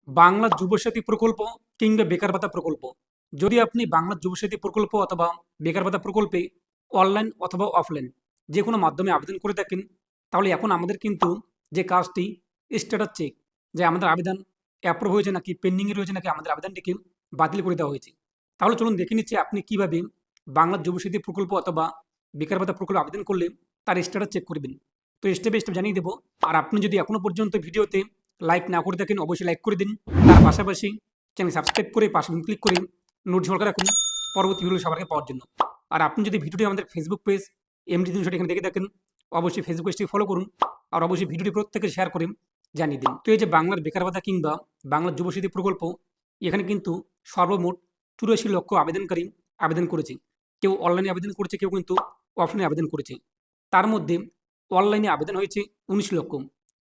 বাংলা যুবসাথী প্রকল্প কিংবা বেকার ভাতা প্রকল্প। যদি আপনি বাংলা যুবসাথী প্রকল্প অথবা বেকার ভাতা প্রকল্পে অনলাইন অথবা অফলাইন যে কোনো মাধ্যমে আবেদন করে থাকেন, তাহলে এখন আমাদের কিন্তু যে কাজটি স্ট্যাটাস চেক, যে আমাদের আবেদন অ্যাপ্রুভ হয়েছে নাকি পেন্ডিংয়ে রয়েছে নাকি আমাদের আবেদনটিকে বাতিল করে দেওয়া হয়েছে। তাহলে চলুন দেখে নিচ্ছি আপনি কিভাবে বাংলা যুবসাথী প্রকল্প অথবা বেকার ভাতা প্রকল্প আবেদন করলে তার স্ট্যাটাস চেক করবেন। তো স্টেপ বাই স্টেপ জানিয়ে দেবো। আর আপনি যদি এখনো পর্যন্ত ভিডিওতে লাইক না করে থাকেন, অবশ্যই লাইক করে দিন। তার পাশাপাশি চ্যানেল সাবস্ক্রাইব করে পাশে ক্লিক করে নোট ঝলকা রাখুন পরবর্তী ভিডিও সবার আগে পাওয়ার জন্য। আর আপনি যদি ভিডিওটি আমাদের ফেসবুক পেজ এমডি 360 এখানে দেখে থাকেন, অবশ্যই ফেসবুক পেজটি ফলো করুন। আর অবশ্যই ভিডিওটি প্রত্যেকে শেয়ার করে জানিয়ে দিন। তো এই যে বাংলার বেকার ভাতা কিংবা বাংলার যুবসাথী প্রকল্প, এখানে কিন্তু সর্বমোট 84 লক্ষ আবেদনকারী আবেদন করেছে। কেউ অনলাইনে আবেদন করেছে, কেউ কিন্তু অফলাইনে আবেদন করেছে। তার মধ্যে অনলাইনে আবেদন হয়েছে 19 লক্ষ।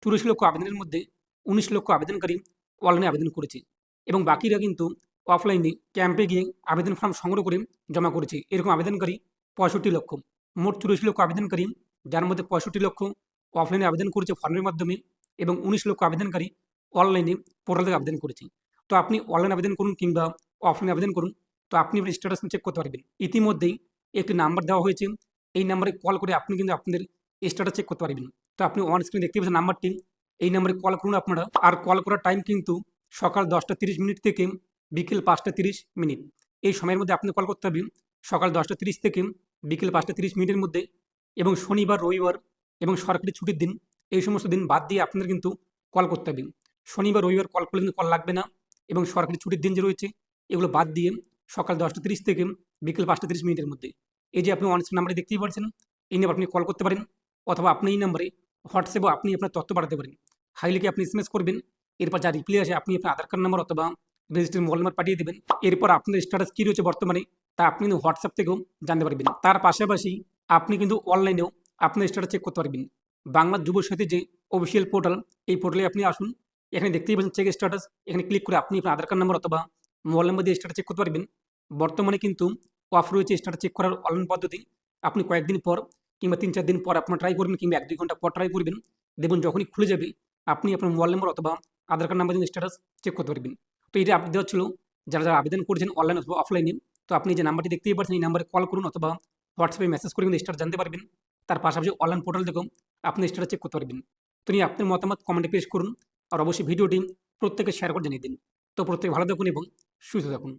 84 লক্ষ আবেদনের মধ্যে 19 লক্ষ আবেদনকারী অনলাইনে আবেদন করেছে এবং বাকিরা কিন্তু অফলাইনে ক্যাম্পে গিয়ে আবেদন ফর্ম সংগ্রহ করে জমা করেছে। এরকম আবেদনকারী 65 লক্ষ। মোট 84 লক্ষ আবেদনকারী, যার মধ্যে 65 লক্ষ অফলাইনে আবেদন করেছে ফর্মের মাধ্যমে এবং 19 লক্ষ আবেদনকারী অনলাইনে পোর্টাল থেকে আবেদন করেছে। তো আপনি অনলাইন আবেদন করুন কিংবা অফলাইনে আবেদন করুন, তো আপনি আপনার স্ট্যাটাস চেক করতে পারবেন। ইতিমধ্যেই একটি নাম্বার দেওয়া হয়েছে, এই নাম্বারে কল করে আপনি কিন্তু আপনাদের স্ট্যাটাস চেক করতে পারবেন। তো আপনি অন স্ক্রিনে দেখতে পাচ্ছেন নাম্বারটি, এই নাম্বারে কল করুন আপনারা। আর কল করার টাইম কিন্তু সকাল 10টা 30 মিনিট থেকে বিকেল 5টা 30 মিনিট। এই সময়ের মধ্যে আপনি কল করতে হবে, সকাল 10টা 30 থেকে বিকেল 5টা 30 মিনিটের মধ্যে। এবং শনিবার, রবিবার এবং সরকারি ছুটির দিন, এই সমস্ত দিন বাদ দিয়ে আপনাদের কিন্তু কল করতে হবে। শনিবার, রবিবার কল করলে কিন্তু কল লাগবে না, এবং সরকারি ছুটির দিন যে রয়েছে এগুলো বাদ দিয়ে সকাল 10টা 30 থেকে বিকেল 5টা 30 মিনিটের মধ্যে। এই যে আপনি অন স্ক্রিন নাম্বারে দেখতেই পাচ্ছেন, এই নাম্বার আপনি কল করতে পারেন, অথবা আপনি এই নাম্বারে হোয়াটসঅ্যাপে আপনি আপনার তথ্য পাঠাতে পারেন। হাই লিখে আপনি এসএমএস করবেন, এরপর যা রিপ্লাই আসে আপনি আপনার আধার কার্ড নাম্বার অথবা রেজিস্টার্ড মোবাইল নাম্বার পাঠিয়ে দেবেন। এরপর আপনার স্ট্যাটাস কী রয়েছে বর্তমানে তা আপনি কিন্তু হোয়াটসঅ্যাপ থেকেও জানতে পারবেন। তার পাশাপাশি আপনি কিন্তু অনলাইনেও আপনার স্ট্যাটাস চেক করতে পারবেন। বাংলা যুবসাথী যে অফিসিয়াল পোর্টাল, এই পোর্টালে আপনি আসুন, এখানে দেখতেই পাচ্ছেন চেক স্ট্যাটাস। এখানে ক্লিক করে আপনি আপনার আধার কার্ড নাম্বার অথবা মোবাইল নাম্বার দিয়ে স্ট্যাটাস চেক করতে পারবেন। বর্তমানে কিন্তু অফ রয়েছে স্ট্যাটাস চেক করার অনলাইন পদ্ধতি। আপনি কয়েকদিন পর কিংবা 3-4 দিন পর আপনার ট্রাই করবেন, কিংবা 1-2 ঘন্টা পর ট্রাই করবেন, দেখুন যখনই খুলে যাবে আপনি আপনার মোবাইল নম্বর অথবা আধার কার্ড নাম্বার দিয়ে স্ট্যাটাস চেক করতে পারবেন। তো এটা আপডেট দেওয়া ছিল যারা যারা আবেদন করেছেন অনলাইন অথবা অফলাইনে। তো আপনি যে নাম্বারটি দেখতেই পাচ্ছেন, এই নাম্বারে কল করুন অথবা হোয়াটসঅ্যাপে মেসেজ করে কিন্তু স্ট্যাটাস জানতে পারবেন। তার পাশাপাশি অনলাইন পোর্টাল থেকেও আপনি স্ট্যাটাস চেক করতে পারবেন। তো নিয়ে আপনার মতামত কমেন্টে পেশ করুন, আর অবশ্যই ভিডিওটি প্রত্যেকে শেয়ার করে জানিয়ে দিন। তো প্রত্যেকে ভালো থাকুন এবং সুস্থ থাকুন।